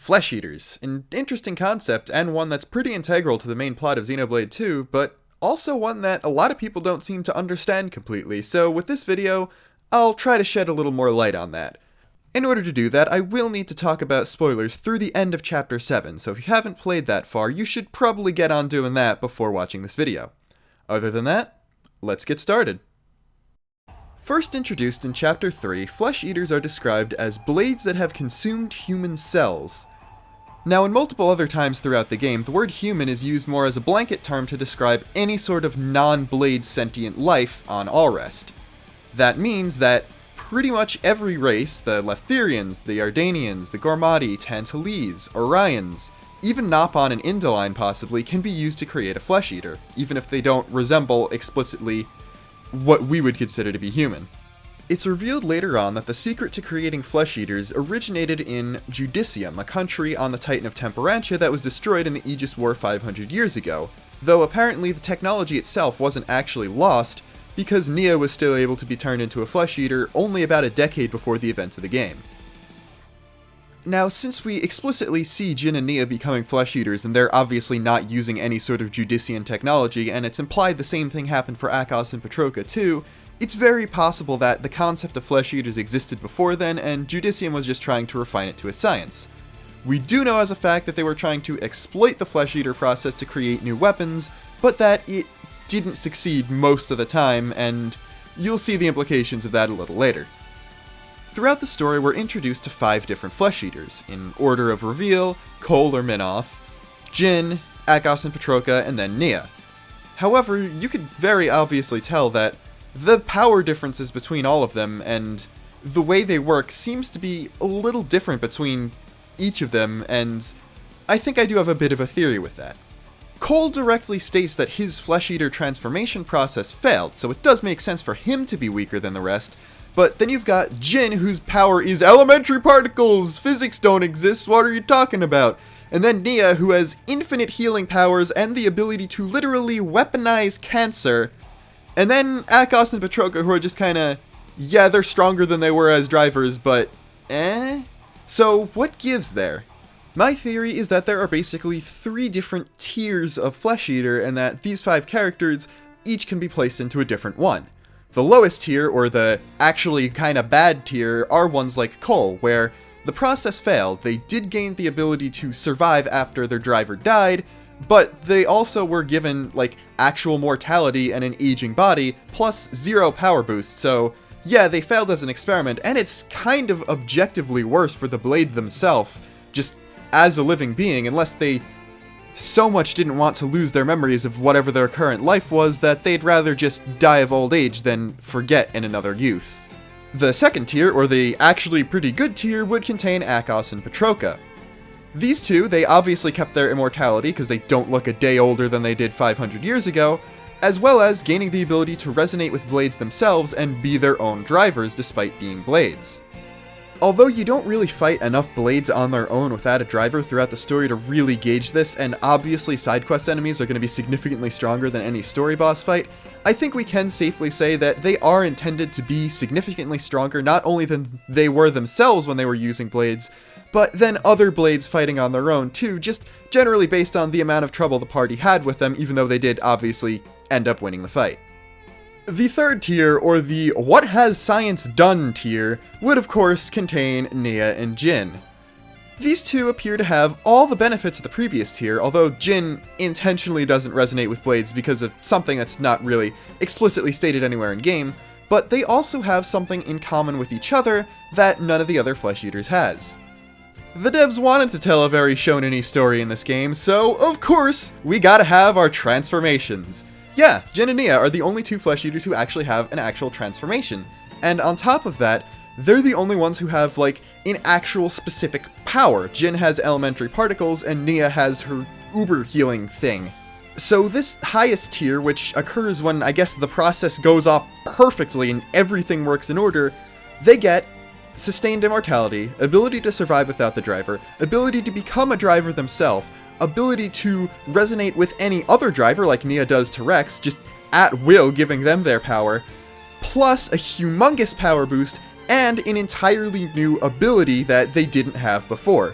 Flesh Eaters, an interesting concept and one that's pretty integral to the main plot of Xenoblade 2, but also one that a lot of people don't seem to understand completely, so with this video, I'll try to shed a little more light on that. In order to do that, I will need to talk about spoilers through the end of Chapter 7, so if you haven't played that far, you should probably get on doing that before watching this video. Other than that, let's get started. First introduced in Chapter 3, Flesh Eaters are described as blades that have consumed human cells. Now, in multiple other times throughout the game, the word human is used more as a blanket term to describe any sort of non-blade sentient life on Alrest. That means that pretty much every race, the Leftherians, the Ardanians, the Gormati, Tantalese, Orions, even Nopon and Indoline possibly, can be used to create a Flesh Eater, even if they don't resemble explicitly what we would consider to be human. It's revealed later on that the secret to creating Flesh Eaters originated in Judicium, a country on the Titan of Temperantia that was destroyed in the Aegis War 500 years ago, though apparently the technology itself wasn't actually lost, because Nia was still able to be turned into a Flesh Eater only about a decade before the events of the game. Now, since we explicitly see Jin and Nia becoming Flesh Eaters, and they're obviously not using any sort of Judician technology, and it's implied the same thing happened for Akos and Petroka too, it's very possible that the concept of Flesh Eaters existed before then, and Judicium was just trying to refine it to a science. We do know as a fact that they were trying to exploit the Flesh Eater process to create new weapons, but that it didn't succeed most of the time, and you'll see the implications of that a little later. Throughout the story, we're introduced to 5 different Flesh Eaters, in order of reveal: Cole or Minoth, Jin, Akos and Petroka, and then Nia. However, you could very obviously tell that the power differences between all of them and the way they work seems to be a little different between each of them, and I think I do have a bit of a theory with that. Cole directly states that his Flesh Eater transformation process failed, so it does make sense for him to be weaker than the rest. But then you've got Jin, whose power is elementary particles! Physics don't exist, what are you talking about? And then Nia, who has infinite healing powers and the ability to literally weaponize cancer. And then Akos and Petroka, who are just kinda, yeah, they're stronger than they were as drivers, but So what gives there? My theory is that there are basically 3 different tiers of Flesh Eater, and that these 5 characters each can be placed into a different one. The lowest tier, or the actually kinda bad tier, are ones like Cole, where the process failed. They did gain the ability to survive after their driver died, but they also were given, like, actual mortality and an aging body, plus 0 power boost, so yeah, they failed as an experiment, and it's kind of objectively worse for the blade themselves, just as a living being, unless they so much didn't want to lose their memories of whatever their current life was that they'd rather just die of old age than forget in another youth. The second tier, or the actually pretty good tier, would contain Akos and Petroka. These two, they obviously kept their immortality because they don't look a day older than they did 500 years ago, as well as gaining the ability to resonate with blades themselves and be their own drivers despite being blades. Although you don't really fight enough blades on their own without a driver throughout the story to really gauge this, and obviously side quest enemies are going to be significantly stronger than any story boss fight, I think we can safely say that they are intended to be significantly stronger not only than they were themselves when they were using blades, but than other blades fighting on their own too, just generally based on the amount of trouble the party had with them, even though they did obviously end up winning the fight. The third tier, or the what has science done tier, would of course contain Nia and Jin. These two appear to have all the benefits of the previous tier, although Jin intentionally doesn't resonate with blades because of something that's not really explicitly stated anywhere in game, but they also have something in common with each other that none of the other Flesh Eaters has. The devs wanted to tell a very shonen-y story in this game, so of course we gotta have our transformations. Yeah, Jin and Nia are the only 2 Flesh Eaters who actually have an actual transformation, and on top of that, they're the only ones who have, like, an actual specific power. Jin has elementary particles, and Nia has her uber healing thing. So this highest tier, which occurs when, I guess, the process goes off perfectly and everything works in order, they get sustained immortality, ability to survive without the driver, ability to become a driver themselves, ability to resonate with any other driver like Nia does to Rex, just at will giving them their power, plus a humongous power boost and an entirely new ability that they didn't have before.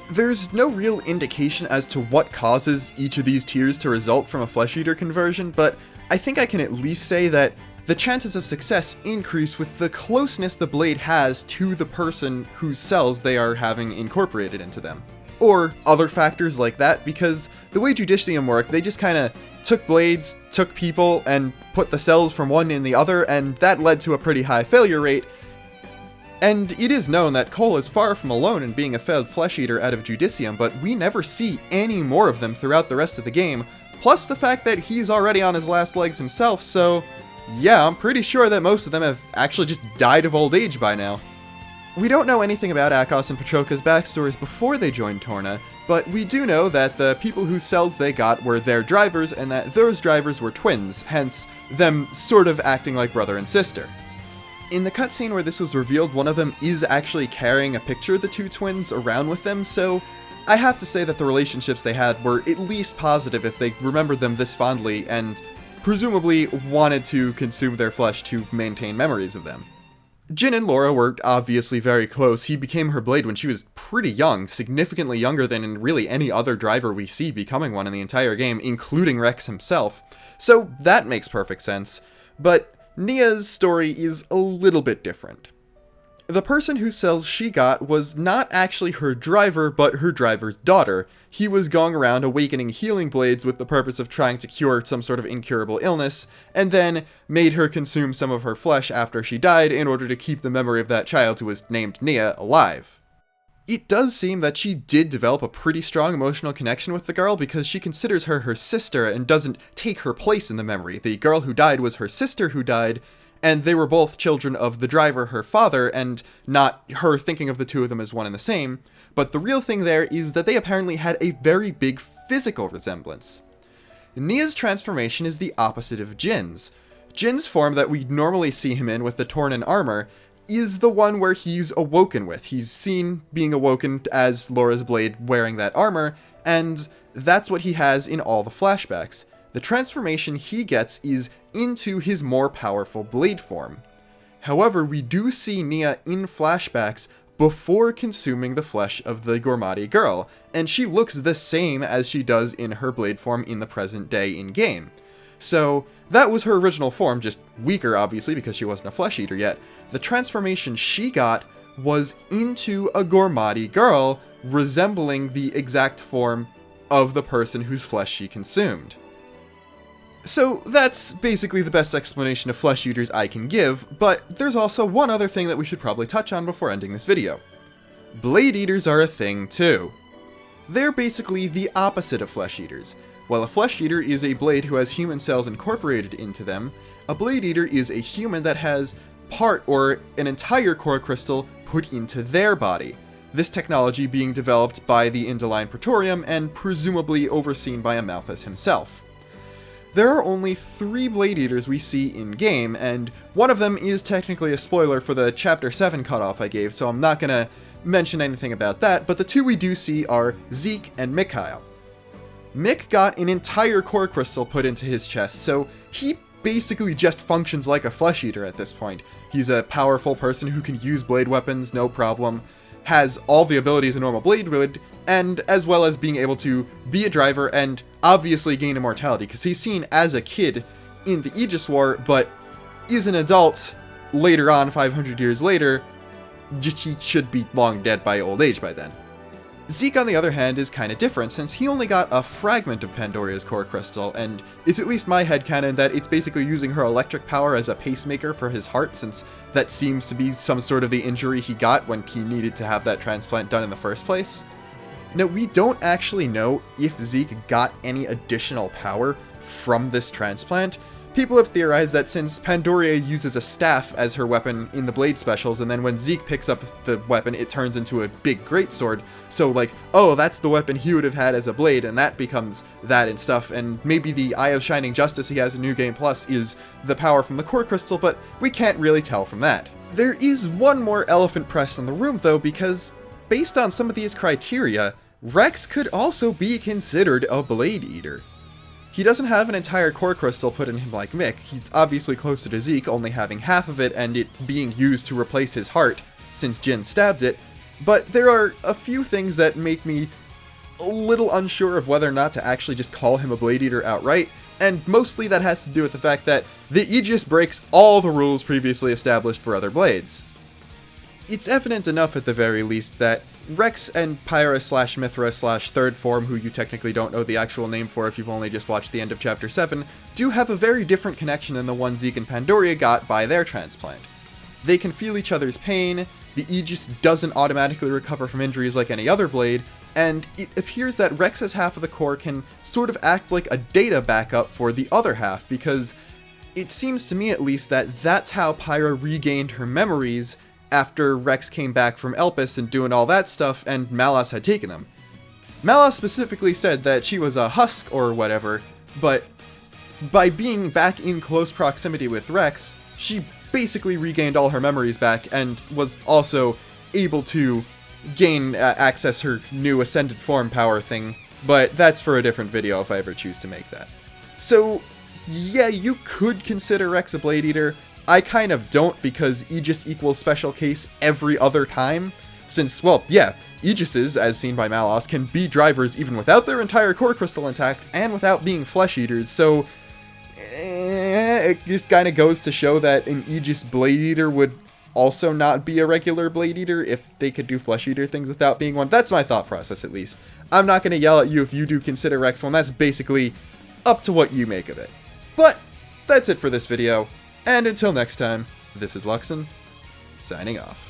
There's no real indication as to what causes each of these tiers to result from a Flesh Eater conversion, but I think I can at least say that the chances of success increase with the closeness the blade has to the person whose cells they are having incorporated into them. Or other factors like that, because the way Judicium worked, they just kinda took blades, took people, and put the cells from one in the other, and that led to a pretty high failure rate. And it is known that Cole is far from alone in being a failed Flesh Eater out of Judicium, but we never see any more of them throughout the rest of the game, plus the fact that he's already on his last legs himself, so yeah, I'm pretty sure that most of them have actually just died of old age by now. We don't know anything about Akos and Petroka's backstories before they joined Torna, but we do know that the people whose cells they got were their drivers, and that those drivers were twins, hence them sort of acting like brother and sister. In the cutscene where this was revealed, one of them is actually carrying a picture of the two twins around with them, so I have to say that the relationships they had were at least positive if they remembered them this fondly, and presumably wanted to consume their flesh to maintain memories of them. Jin and Laura were obviously very close. He became her blade when she was pretty young, significantly younger than in really any other driver we see becoming one in the entire game, including Rex himself. So that makes perfect sense. But Nia's story is a little bit different. The person whose cells she got was not actually her driver, but her driver's daughter. He was going around awakening healing blades with the purpose of trying to cure some sort of incurable illness, and then made her consume some of her flesh after she died in order to keep the memory of that child, who was named Nia, alive. It does seem that she did develop a pretty strong emotional connection with the girl because she considers her her sister and doesn't take her place in the memory. The girl who died was her sister who died, and they were both children of the driver, her father, and not her thinking of the two of them as one and the same. But the real thing there is that they apparently had a very big physical resemblance. Nia's transformation is the opposite of Jin's. Jin's form that we normally see him in with the Tornan armor is the one where he's awoken with. He's seen being awoken as Laura's blade wearing that armor, and that's what he has in all the flashbacks. The transformation he gets is into his more powerful blade form. However, we do see Nia in flashbacks before consuming the flesh of the Gormati girl, and she looks the same as she does in her blade form in the present day in-game. So that was her original form, just weaker obviously because she wasn't a flesh eater yet. The transformation she got was into a Gormati girl, resembling the exact form of the person whose flesh she consumed. So that's basically the best explanation of flesh eaters I can give, but there's also one other thing that we should probably touch on before ending this video. Blade eaters are a thing too. They're basically the opposite of flesh eaters. While a flesh eater is a blade who has human cells incorporated into them, a blade eater is a human that has part or an entire core crystal put into their body. This technology being developed by the Indoline Praetorium and presumably overseen by Amalthus himself. There are only 3 Blade Eaters we see in-game, and one of them is technically a spoiler for the Chapter 7 cutoff I gave, so I'm not gonna mention anything about that, but the 2 we do see are Zeke and Mikhail. Mick got an entire core crystal put into his chest, so he basically just functions like a flesh eater at this point. He's a powerful person who can use blade weapons, no problem, has all the abilities a normal blade would, and as well as being able to be a driver and obviously gain immortality, because he's seen as a kid in the Aegis War, but is an adult later on, 500 years later, just he should be long dead by old age by then. Zeke, on the other hand, is kinda different, since he only got a fragment of Pandoria's core crystal, and it's at least my headcanon that it's basically using her electric power as a pacemaker for his heart, since that seems to be some sort of the injury he got when he needed to have that transplant done in the first place. Now, we don't actually know if Zeke got any additional power from this transplant. People have theorized that since Pandoria uses a staff as her weapon in the Blade Specials, and then when Zeke picks up the weapon, it turns into a big greatsword, so like, oh, that's the weapon he would have had as a blade, and that becomes that and stuff, and maybe the Eye of Shining Justice he has in New Game Plus is the power from the core crystal, but we can't really tell from that. There is one more elephant pressed in the room, though, because based on some of these criteria, Rex could also be considered a Blade Eater. He doesn't have an entire core crystal put in him like Mick. He's obviously closer to Zeke, only having half of it and it being used to replace his heart since Jin stabbed it, But there are a few things that make me a little unsure of whether or not to actually just call him a Blade Eater outright, and mostly that has to do with the fact that the Aegis breaks all the rules previously established for other blades. It's evident enough at the very least that Rex and Pyra / Mithra / Third Form, who you technically don't know the actual name for if you've only just watched the end of Chapter 7, do have a very different connection than the one Zeke and Pandoria got by their transplant. They can feel each other's pain, the Aegis doesn't automatically recover from injuries like any other blade, and it appears that Rex's half of the core can sort of act like a data backup for the other half, because it seems to me at least that that's how Pyra regained her memories after Rex came back from Elpis and doing all that stuff and Malas had taken them. Malas specifically said that she was a husk or whatever, but by being back in close proximity with Rex, she basically regained all her memories back and was also able to access her new Ascended Form power thing, but that's for a different video if I ever choose to make that. So, yeah, you could consider Rex a Blade Eater. I kind of don't, because Aegis equals special case every other time, since, well, yeah, Aegises, as seen by Malas, can be drivers even without their entire core crystal intact and without being flesh eaters, so it just kind of goes to show that an Aegis Blade Eater would also not be a regular Blade Eater if they could do flesh eater things without being one. That's my thought process, at least. I'm not going to yell at you if you do consider Rex one. That's basically up to what you make of it. But that's it for this video. And until next time, this is Luxon, signing off.